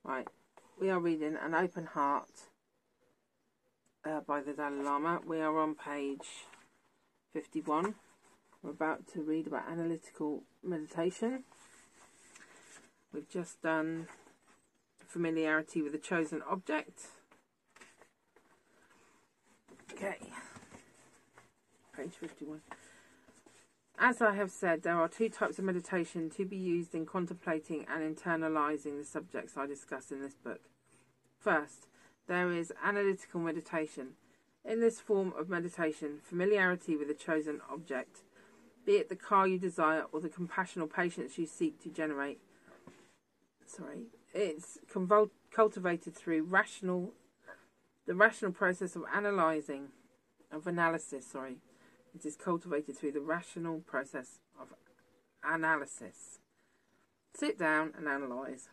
Right, we are reading An Open Heart by the Dalai Lama. We are on page 51. We're about to read about analytical meditation. We've just done familiarity with the chosen object. Okay, page 51. As I have said, there are two types of meditation to be used in contemplating and internalizing the subjects I discuss in this book. First, there is analytical meditation. In this form of meditation, familiarity with a chosen object, be it the car you desire or the compassion or patience you seek to generate, it's cultivated through the rational process of analysis. It is cultivated through the rational process of analysis. Sit down and analyse.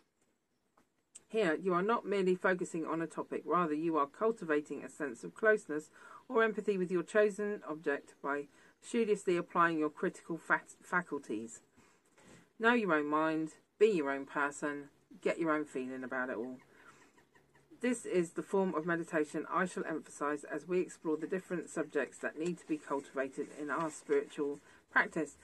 Here, you are not merely focusing on a topic, rather you are cultivating a sense of closeness or empathy with your chosen object by studiously applying your critical faculties. Know your own mind, be your own person, get your own feeling about it all. This is the form of meditation I shall emphasise as we explore the different subjects that need to be cultivated in our spiritual practice.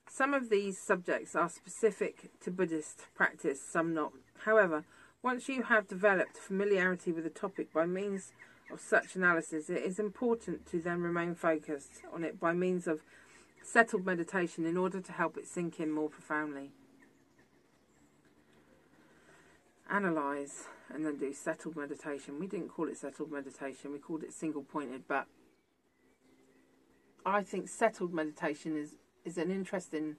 Some of these subjects are specific to Buddhist practice, some not. However, once you have developed familiarity with a topic by means of such analysis, it is important to then remain focused on it by means of settled meditation in order to help it sink in more profoundly. Analyse and then do settled meditation. We didn't call it settled meditation, we called it single pointed, but I think settled meditation is an interesting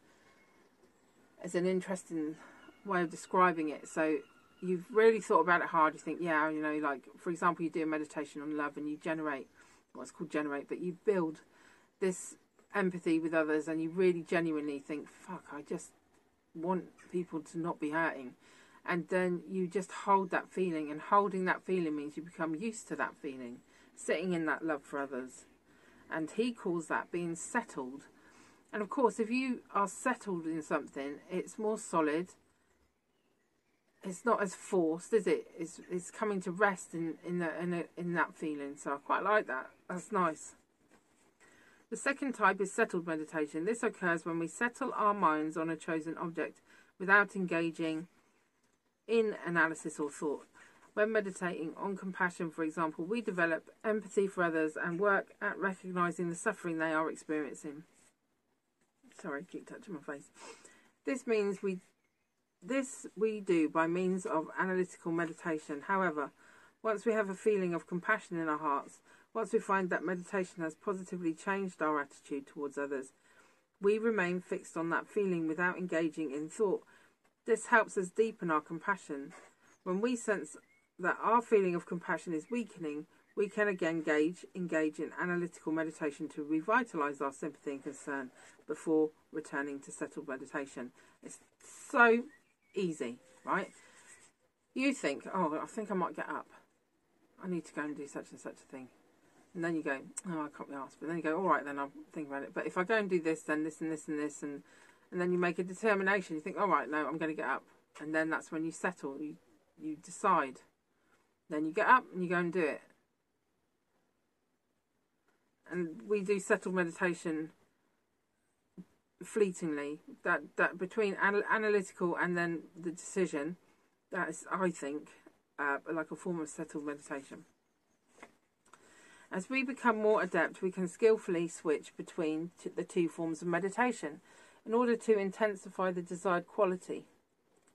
way of describing it. So you've really thought about it hard. You think, yeah, you know, like for example, you do a meditation on love and you generate what's called generate, but you build this empathy with others and you really genuinely think, fuck, I just want people to not be hurting. And then you just hold that feeling, and holding that feeling means you become used to that feeling, sitting in that love for others. And he calls that being settled. And of course, if you are settled in something, it's more solid. It's not as forced, is it? It's coming to rest in that feeling. So I quite like that. That's nice. The second type is settled meditation. This occurs when we settle our minds on a chosen object without engaging in analysis or thought. When meditating on compassion, for example, we develop empathy for others and work at recognising the suffering they are experiencing. Sorry, I keep touching my face. This we do by means of analytical meditation. However, once we have a feeling of compassion in our hearts, once we find that meditation has positively changed our attitude towards others, we remain fixed on that feeling without engaging in thought. This helps us deepen our compassion. When we sense that our feeling of compassion is weakening, we can again engage in analytical meditation to revitalise our sympathy and concern before returning to settled meditation. It's so easy, right? You think, oh, I think I might get up. I need to go and do such and such a thing. And then you go, oh, I can't be asked. But then you go, all right, then I'll think about it. But if I go and do this, then this and this and this, and then you make a determination. You think, all right, no, I'm going to get up. And then that's when you settle. You decide. Then you get up and you go and do it. And we do settled meditation fleetingly. That between analytical and then the decision, that is, I think, like a form of settled meditation. As we become more adept, we can skillfully switch between the two forms of meditation in order to intensify the desired quality.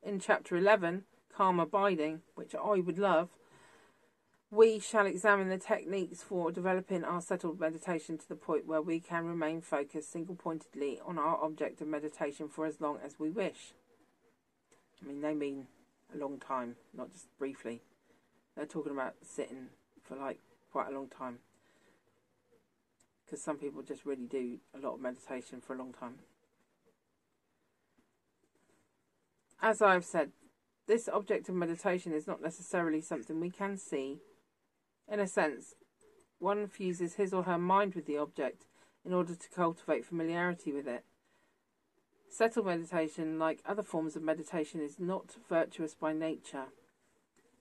In chapter 11, Calm Abiding, which I would love, we shall examine the techniques for developing our settled meditation to the point where we can remain focused single-pointedly on our object of meditation for as long as we wish. I mean, they mean a long time, not just briefly. They're talking about sitting for like quite a long time. Because some people just really do a lot of meditation for a long time. As I've said, this object of meditation is not necessarily something we can see. In a sense, one fuses his or her mind with the object in order to cultivate familiarity with it. Settled meditation, like other forms of meditation, is not virtuous by nature.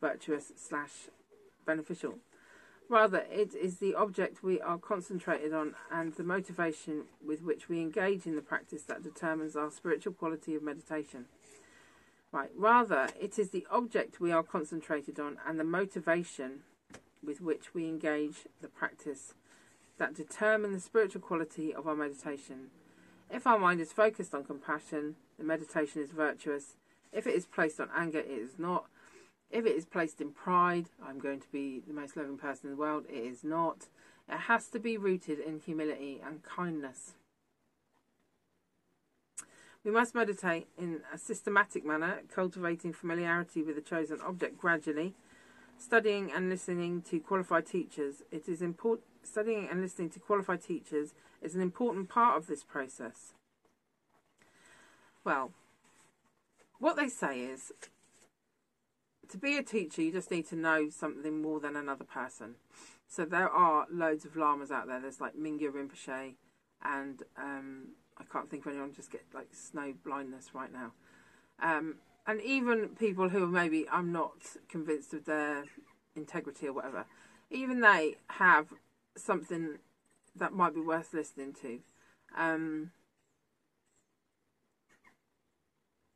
virtuous / beneficial. Rather, it is the object we are concentrated on and the motivation with which we engage in the practice that determines our spiritual quality of meditation. Right. Rather, it is the object we are concentrated on and the motivation with which we engage the practice that determine the spiritual quality of our meditation. If our mind is focused on compassion, the meditation is virtuous. If it is placed on anger, it is not. If it is placed in pride, I'm going to be the most loving person in the world, it is not. It has to be rooted in humility and kindness. We must meditate in a systematic manner, cultivating familiarity with the chosen object gradually. Studying and listening to qualified teachers. Studying and listening to qualified teachers is an important part of this process. Well, what they say is, to be a teacher, you just need to know something more than another person. So there are loads of lamas out there. There's like Mingyur Rinpoche, and I can't think of anyone, just get like snow blindness right now. And even people who are maybe, I'm not convinced of their integrity or whatever, even they have something that might be worth listening to.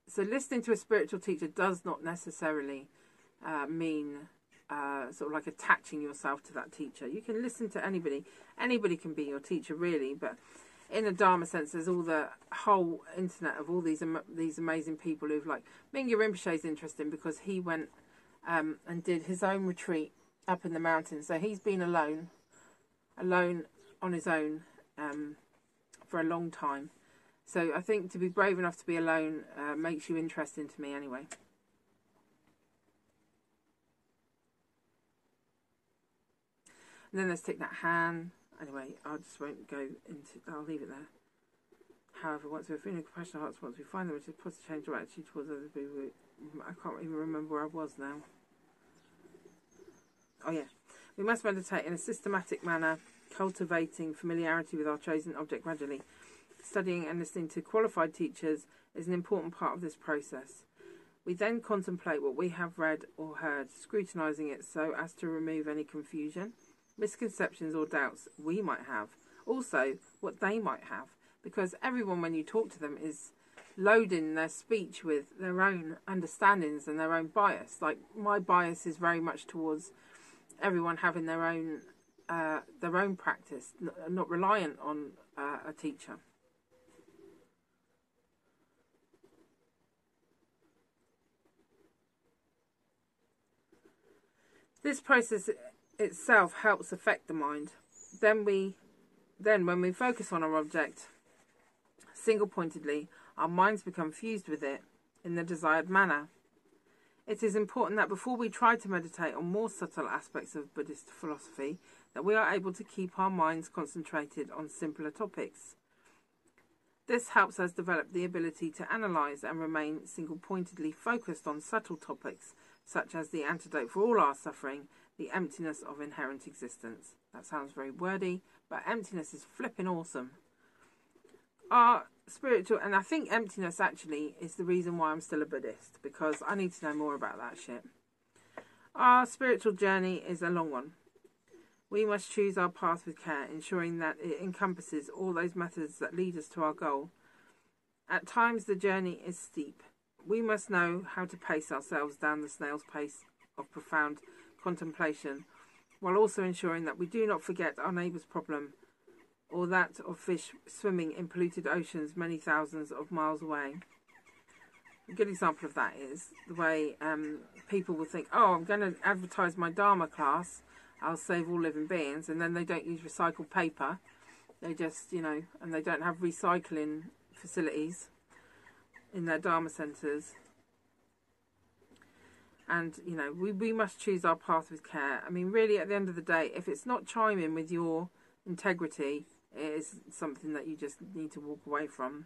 So listening to a spiritual teacher does not necessarily mean sort of like attaching yourself to that teacher. You can listen to anybody. Anybody can be your teacher, really, but in a Dharma sense, there's all the whole internet of all these amazing people who've, like, Mingyur Rinpoche is interesting because he went and did his own retreat up in the mountains. So he's been alone on his own for a long time. So I think to be brave enough to be alone makes you interesting to me anyway. And then there's Thich Nhat Hanh. Anyway, I just won't go into, I'll leave it there. However, once we're feeling compassionate hearts, once we find them, which is positive change our attitude towards other people. I can't even remember where I was now. Oh yeah. We must meditate in a systematic manner, cultivating familiarity with our chosen object gradually. Studying and listening to qualified teachers is an important part of this process. We then contemplate what we have read or heard, scrutinising it so as to remove any confusion, misconceptions or doubts we might have. Also, what they might have. Because everyone, when you talk to them, is loading their speech with their own understandings and their own bias. Like, my bias is very much towards everyone having their own practice, not reliant on a teacher. This process itself helps affect the mind. Then when we focus on our object single-pointedly, our minds become fused with it in the desired manner. It is important that before we try to meditate on more subtle aspects of Buddhist philosophy, that we are able to keep our minds concentrated on simpler topics. This helps us develop the ability to analyse and remain single-pointedly focused on subtle topics, such as the antidote for all our suffering, the emptiness of inherent existence. That sounds very wordy, but emptiness is flipping awesome. Our spiritual, and I think emptiness actually is the reason why I'm still a Buddhist, because I need to know more about that shit. Our spiritual journey is a long one. We must choose our path with care, ensuring that it encompasses all those methods that lead us to our goal. At times the journey is steep. We must know how to pace ourselves down the snail's pace of profound contemplation, while also ensuring that we do not forget our neighbour's problem, or that of fish swimming in polluted oceans many thousands of miles away. A good example of that is the way people will think, oh, I'm going to advertise my Dharma class, I'll save all living beings, and then they don't use recycled paper. They just, and they don't have recycling facilities in their Dharma centres. And, we must choose our path with care. I mean, really, at the end of the day, if it's not chiming with your integrity, it is something that you just need to walk away from.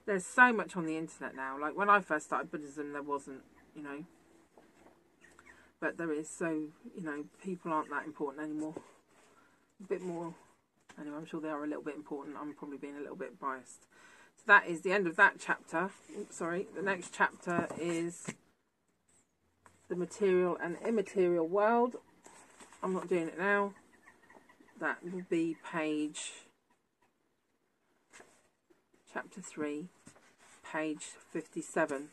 There's so much on the internet now. Like, when I first started Buddhism, there wasn't, But there is, so, people aren't that important anymore. A bit more. Anyway, I'm sure they are a little bit important. I'm probably being a little bit biased. So that is the end of that chapter. Oops, sorry. The next chapter is the material and immaterial world. I'm not doing it now. That will be chapter 3, page 57.